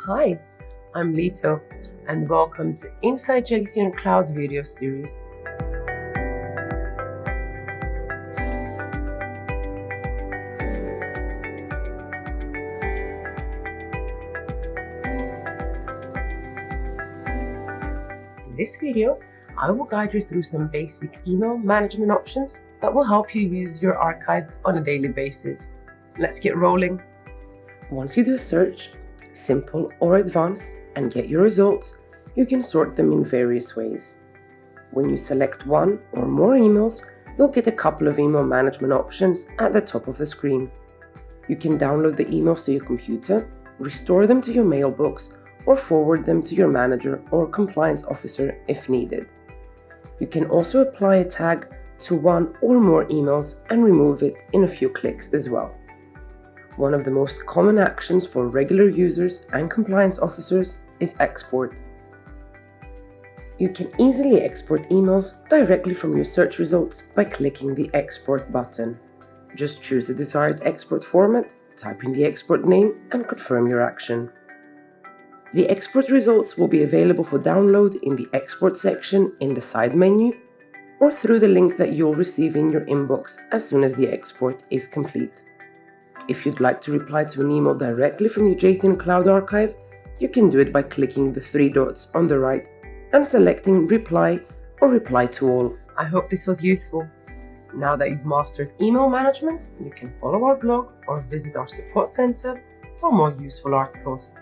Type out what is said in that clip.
Hi, I'm Lito, and welcome to Inside Jatheon Cloud video series. In this video, I will guide you through some basic email management options that will help you use your archive on a daily basis. Let's get rolling. Once you do a search, simple or advanced, and get your results, you can sort them in various ways. When you select one or more emails, you'll get a couple of email management options at the top of the screen. You can download the emails to your computer, restore them to your mailbox, or forward them to your manager or compliance officer if needed. You can also apply a tag to one or more emails and remove it in a few clicks as well. One of the most common actions for regular users and compliance officers is export. You can easily export emails directly from your search results by clicking the Export button. Just choose the desired export format, type in the export name, and confirm your action. The export results will be available for download in the Export section in the side menu or through the link that you'll receive in your inbox as soon as the export is complete. If you'd like to reply to an email directly from your Jatheon Cloud archive, you can do it by clicking the three dots on the right and selecting Reply or Reply to All. I hope this was useful. Now that you've mastered email management, you can follow our blog or visit our support center for more useful articles.